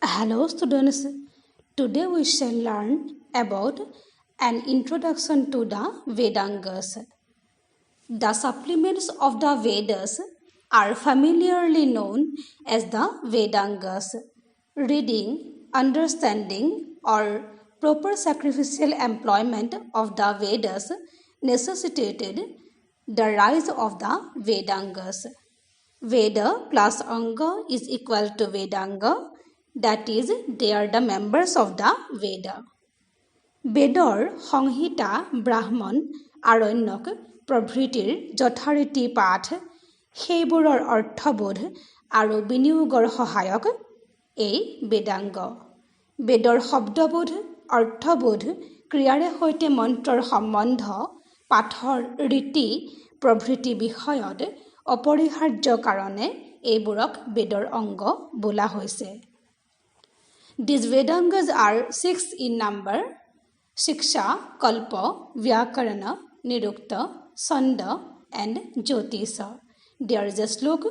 Hello students, today we shall learn about an introduction to the Vedangas. The supplements of the Vedas are familiarly known as the Vedangas. Reading, understanding or proper sacrificial employment of the Vedas necessitated the rise of the Vedangas. Veda plus Anga is equal to Vedanga, that is, they are the members of the Veda. Bedor, সংহিতা, ব্ৰাহ্মণ, আৰণ্যক প্ৰভৃতিৰ যথাৰীতি পাঠ, সেইবোৰৰ অৰ্থবোধ আৰু বিনিয়োগৰ সহায়ক এই বেদাংগ। বেদৰ শব্দবোধ, অৰ্থবোধ, ক্ৰিয়াৰে সৈতে মন্ত্ৰৰ সম্বন্ধ, পাঠৰ ৰীতি প্ৰভৃতি বিষয়ত অপৰিহাৰ্য কাৰণে এইবোৰক বেদৰ অংগ বোলা হৈছে। These Vedangas are 6 in number: Shiksha, Kalpa, Vyakarana, Nirukta, Sanda and Jyotisha. There is a slok: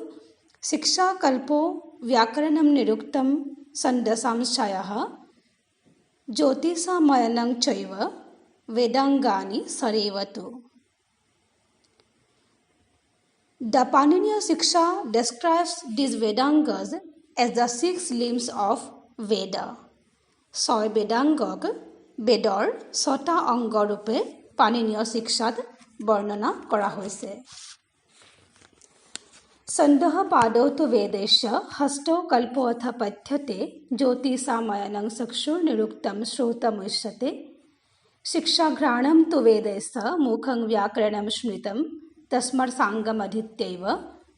Shiksha, Kalpo, Vyakaranam, Niruktam, Sanda Samshayah, Jyotisha Mayanang Chaiva, Vedangani Sarevatu. The Paniniya Shiksha describes these Vedangas as the 6 limbs of Veda. Soy Vedangak বেদৰ 6টা অংগ ৰূপে পাণিনীয় শিক্ষাত বৰ্ণনা কৰা হৈছে। ছন্দঃ পাদৌ তু বেদেশ্য হস্তৌ কল্পো অথ পঠ্যতে জ্যোতিষাময়নং চক্ষুৰ নিৰুক্তম শ্ৰৌতমুচ্যতে শিক্ষাঘ্ৰাণম তু বেদেশ্য মুখং ব্যাকৰণম স্মৃতম তস্মাৎ সাংগমধীত্যৈব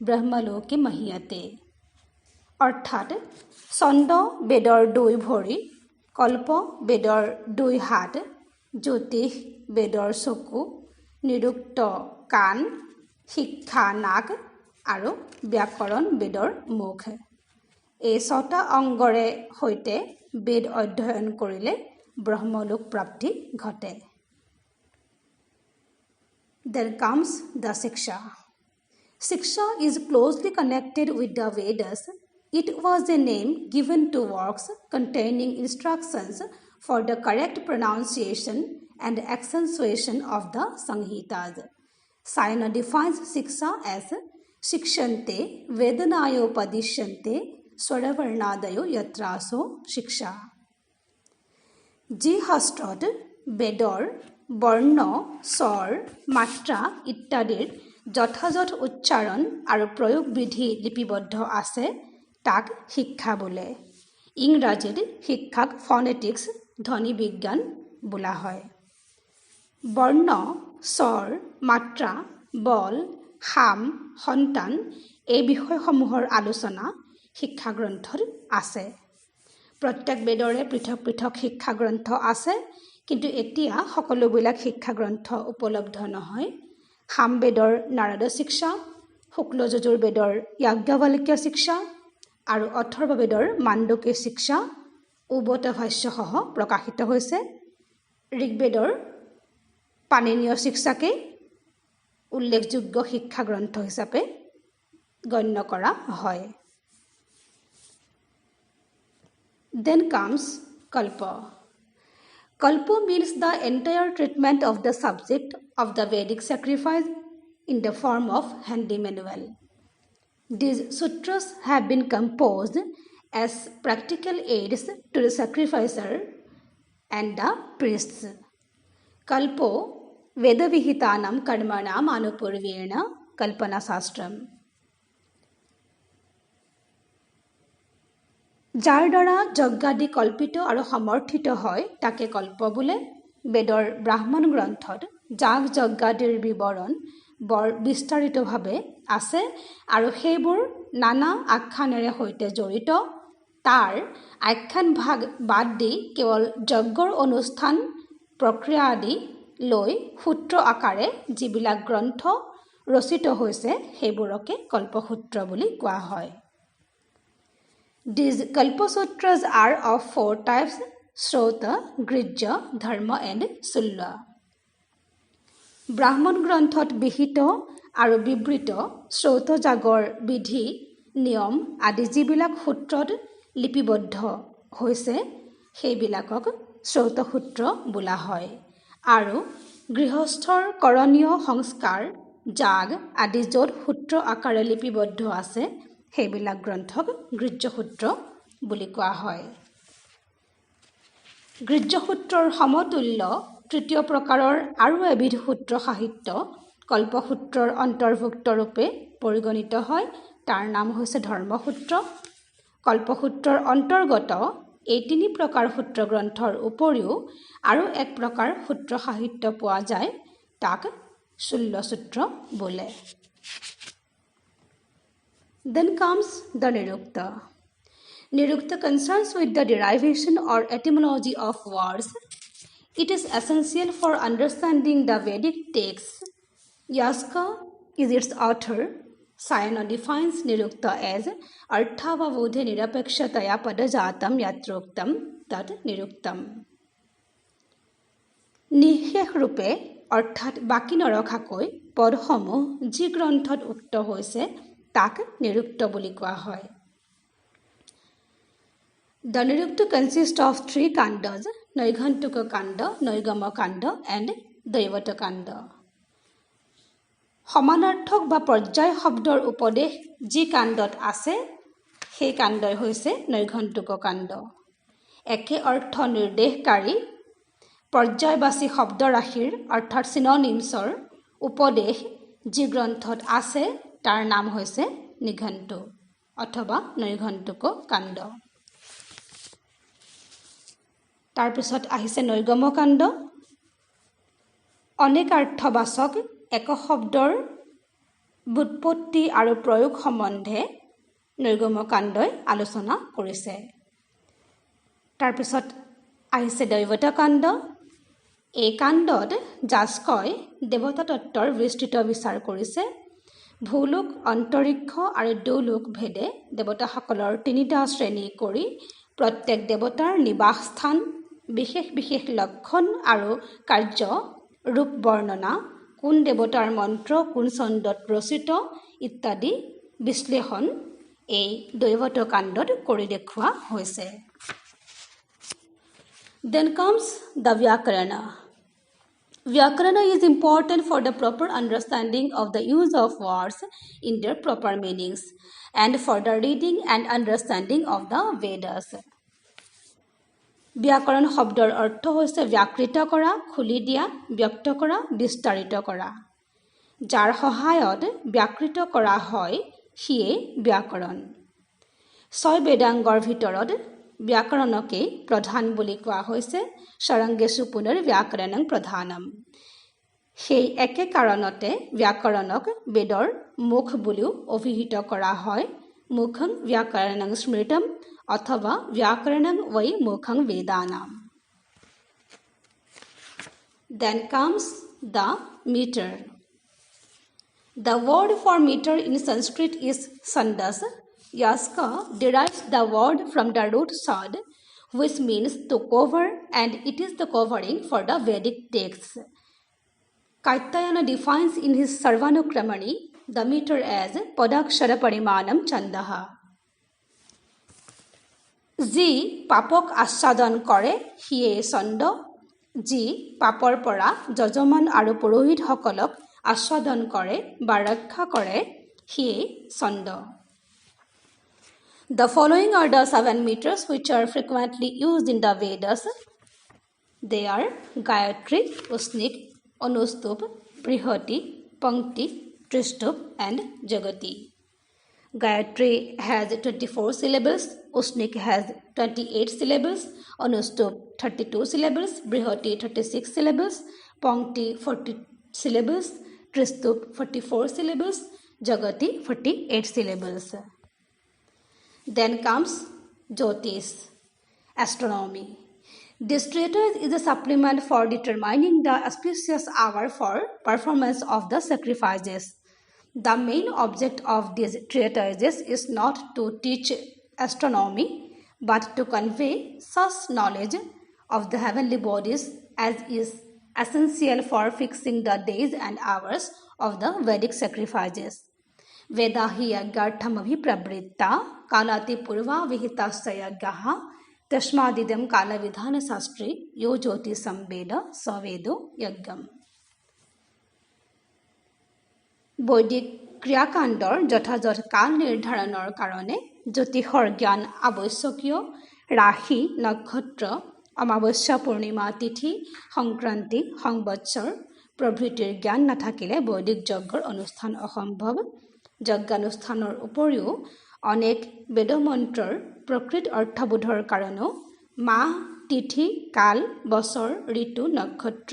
ব্ৰহ্মলোকে মহীয়তে। অৰ্থাৎ ছন্দ বেদৰ 2 ভৰি, কল্প বেদৰ 2 হাত, জ্যোতিষ বেদৰ চকু, নিৰুক্ত কাণ, শিক্ষা নাক আৰু ব্যাকৰণ বেদৰ মুখ। এই 6টা অংগৰে সৈতে বেদ অধ্যয়ন কৰিলে ব্ৰহ্মলোক প্ৰাপ্তি ঘটে। Then comes the Shiksha. Shiksha is closely connected with the Vedas. It was a name given to works containing instructions for the correct pronunciation and accentuation of the Samhitas. Sayana defines Shiksha as Shikshante Vedanayo Padishyante Swaravarnadayo Yatraso Shiksha. যি শাস্ত্ৰত বেদৰ বৰ্ণ, স্বৰ, মাত্ৰা ইত্যাদিৰ যথাযথ উচ্চাৰণ আৰু প্ৰয়োগ বিধি লিপিবদ্ধ আছে তাক শিক্ষা বোলে। ইংৰাজীত শিক্ষাক ফনেটিক্স ধ্বনি বিজ্ঞান বোলা হয়। বৰ্ণ, স্বৰ, মাত্ৰা, বল, সাম, সন্তান এই বিষয়সমূহৰ আলোচনা শিক্ষাগ্ৰন্থত আছে। প্ৰত্যেক বেদৰে পৃথক পৃথক শিক্ষাগ্ৰন্থ আছে, কিন্তু এতিয়া সকলোবিলাক শিক্ষাগ্ৰন্থ উপলব্ধ নহয়। সামবেদৰ নাৰদ শিক্ষা, শুক্ল যজুৰ্বেদৰ যাজ্ঞৱল্ক্য শিক্ষা আৰু অথৰ্ববেদৰ মাণ্ডুক্য শিক্ষা উবত ভাষ্যসহ প্ৰকাশিত হৈছে। ঋগ্বেদৰ পাণিনীয় শিক্ষাকে উল্লেখযোগ্য শিক্ষাগ্ৰন্থ হিচাপে গণ্য কৰা হয়। Then comes Kalpa. Kalpa means the entire treatment of the subject of the Vedic sacrifice in the form of handy manual. These sutras have been composed as practical aids to the sacrificer and the priests. Kalpo Vedavihitanam Karmanam Anupurvena Kalpana Sastram. যাৰ দ্বাৰা যজ্ঞাদি কল্পিত আৰু সমৰ্থিত হয় তাকে কল্প বোলে। বেদৰ ব্ৰাহ্মণ গ্ৰন্থত যাগ যজ্ঞাদিৰ বিৱৰণ বৰ বিস্তাৰিতভাৱে আছে আৰু সেইবোৰ নানা আখ্যানেৰে সৈতে জড়িত। তাৰ আখ্যান ভাগ বাদ দি কেৱল যজ্ঞৰ অনুষ্ঠান প্ৰক্ৰিয়া আদি লৈ সূত্ৰ আকাৰে যিবিলাক গ্ৰন্থ ৰচিত হৈছে সেইবোৰকে কল্পসূত্ৰ বুলি কোৱা হয়। These Kalpasutras are of 4 types: Shrota, Grijya, Dharma and Sulla. ব্ৰাহ্মণ গ্ৰন্থত বিহিত আৰু বিবৃত শ্ৰৌতযাগৰ বিধি, নিয়ম আদি যিবিলাক সূত্ৰত লিপিবদ্ধ হৈছে সেইবিলাকক শ্ৰৌতসূত্ৰ বোলা হয়। আৰু গৃহস্থৰ কৰণীয় সংস্কাৰ যাগ আদি য'ত সূত্ৰ আকাৰে লিপিবদ্ধ আছে সেইবিলাক গ্ৰন্থক গৃহ্যসূত্ৰ বুলি কোৱা হয়। গৃহ্যসূত্ৰৰ সমতুল্য তৃতীয় প্ৰকাৰৰ আৰু এবিধ সূত্ৰ সাহিত্য কল্পসূত্ৰৰ অন্তৰ্ভুক্ত ৰূপে পৰিগণিত হয়। তাৰ নাম হৈছে ধৰ্মসূত্ৰ। কল্পসূত্ৰৰ অন্তৰ্গত এই তিনি প্ৰকাৰ সূত্ৰ গ্ৰন্থৰ উপৰিও আৰু এক প্ৰকাৰ সূত্ৰ সাহিত্য পোৱা যায়, তাক শূল্যসূত্ৰ বোলে। Then comes the Nirukta. Nirukta concerns with the derivation or etymology of words. It is essential for understanding the Vedic texts. Yaska is its author. Sayana defines Nirukta as Arthavavodhe Nirapekshataya Padajatam Yatroktam Tat Niruktam. নিশেষ ৰূপে অৰ্থাৎ বাকী নৰখাকৈ পদসমূহ যি গ্ৰন্থত উক্ত হৈছে তাক নিৰুক্ত বুলি কোৱা হয়। The Nirukta consists of 3 kandas, Naighantuka Kanda, Naigama Kanda and Daivata Kanda. সমানাৰ্থক বা পৰ্যায় শব্দৰ উপদেশ যি কাণ্ডত আছে সেই কাণ্ডই হৈছে নৈঘণ্টুক কাণ্ড। একে অৰ্থ নিৰ্দেশকাৰী পৰ্যায়বাচী শব্দৰাশিৰ অৰ্থাৎ চিননিমছৰ উপদেশ যি গ্ৰন্থত আছে তাৰ নাম হৈছে নিঘণ্টু অথবা নৈঘণ্টুক কাণ্ড। তাৰপিছত আহিছে নৈগম কাণ্ড। অনেকাৰ্থবাচক এক শব্দৰ ব্যুৎপত্তি আৰু প্ৰয়োগ সম্বন্ধে নৈগম কাণ্ডই আলোচনা কৰিছে। তাৰপিছত আহিছে দৈৱত কাণ্ড। এই কাণ্ডত যাস্কই দেৱতা তত্ত্বৰ বিস্তৃত বিচাৰ কৰিছে। ভূলোক, অন্তৰিক্ষ আৰু দুলোক ভেদে দেৱতাসকলৰ 3টা শ্ৰেণী কৰি প্ৰত্যেক দেৱতাৰ নিবাস স্থান, বিশেষ বিশেষ লক্ষণ আৰু কাৰ্য, ৰূপ বৰ্ণনা, কোন দেৱতাৰ মন্ত্ৰ কোন ছন্দত ৰচিত ইত্যাদি বিশ্লেষণ এই দৈৱত কাণ্ডত কৰি দেখুওৱা হৈছে। Then comes the Vyakarana. Vyakarana is important for the proper understanding of the use of words in their proper meanings and for the reading and understanding of the Vedas. ব্যাকৰণ শব্দৰ অৰ্থ হৈছে ব্যাকৃত কৰা, খুলি দিয়া, ব্যক্ত কৰা, বিস্তাৰিত কৰা। যাৰ সহায়ত ব্যাকৃত কৰা হয় সিয়ে ব্যাকৰণ। 6 বেদাংগৰ ভিতৰত ব্যাকৰণকেই প্ৰধান বুলি কোৱা হৈছে। ষড়ংগেষু পুনৰ ব্যাকৰণং প্ৰধানম। সেই একে কাৰণতে ব্যাকৰণক বেদৰ মুখ বুলিও অভিহিত কৰা হয়। মুখং ব্যাকৰণং স্মৃতম অথবা ব্যাকৰণং वै মুখং বেদানাম। Then comes the meter. The word for meter in Sanskrit is sandas. Yaska derives the word from the root sad, which means to cover, and it is the covering for the Vedic texts. Katyayana defines in his Sarvanukramani the meter as padakshara parimanam chandaha. যি পাপক আচ্ছাদন কৰে সিয়ে ছন্দ, যি পাপৰ পৰা যজমান আৰু পুৰোহিতসকলক আচ্ছাদন কৰে বা ৰক্ষা কৰে সিয়ে ছন্দ। The following are the 7 meters which are frequently used in the Vedas. They are Gayatri, Usnik, Anustup, Brihati, Pankti, Trishtup and Jagati. Gayatri has 24 syllables, Usnik has 28 syllables, Anustup 32 syllables, Brihati 36 syllables, Pankti 40 syllables, Trishtup 44 syllables, Jagati 48 syllables. Then comes Jyotish, astronomy. This treatise is a supplement for determining the auspicious hour for performance of the sacrifices. The main object of these treatises is not to teach astronomy, but to convey such knowledge of the heavenly bodies as is essential for fixing the days and hours of the Vedic sacrifices. Veda hi yagyartham abhiprabritta kalati purva vihitasya yagyaha तस्मादिदं कालविधानशास्त्रे यो ज्योतिषं वेद स वेदो यज्ञम्। বৈদিক ক্ৰিয়াকাণ্ডৰ যথাযথ কাল নিৰ্ধাৰণৰ কাৰণে জ্যোতিষৰ জ্ঞান আৱশ্যকীয়। ৰাশি, নক্ষত্ৰ, অমাৱস্যা, পূৰ্ণিমা, তিথি, সংক্ৰান্তি, সংবৎসৰ প্ৰভৃতিৰ জ্ঞান নাথাকিলে বৈদিক যজ্ঞৰ অনুষ্ঠান অসম্ভৱ। যজ্ঞানুষ্ঠানৰ উপৰিও অনেক বেদমন্ত্ৰৰ প্ৰকৃত অৰ্থবোধৰ কাৰণেও মাহ, তিথি, কাল, বছৰ, ঋতু, নক্ষত্ৰ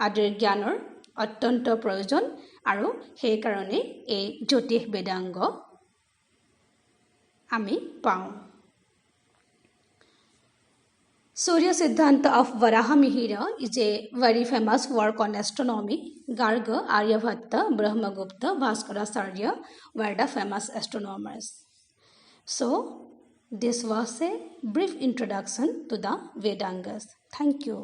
আদিৰ জ্ঞানৰ অত্যন্ত প্ৰয়োজন আৰু সেইকাৰণে এই জ্যোতিষ বেদাংগ আমি পাওঁ। Surya Siddhanta of Varahamihira is a very famous work on astronomy. Garga, Aryabhatta, Brahmagupta, Bhaskaracharya were the famous astronomers. So, this was a brief introduction to the Vedangas. Thank you.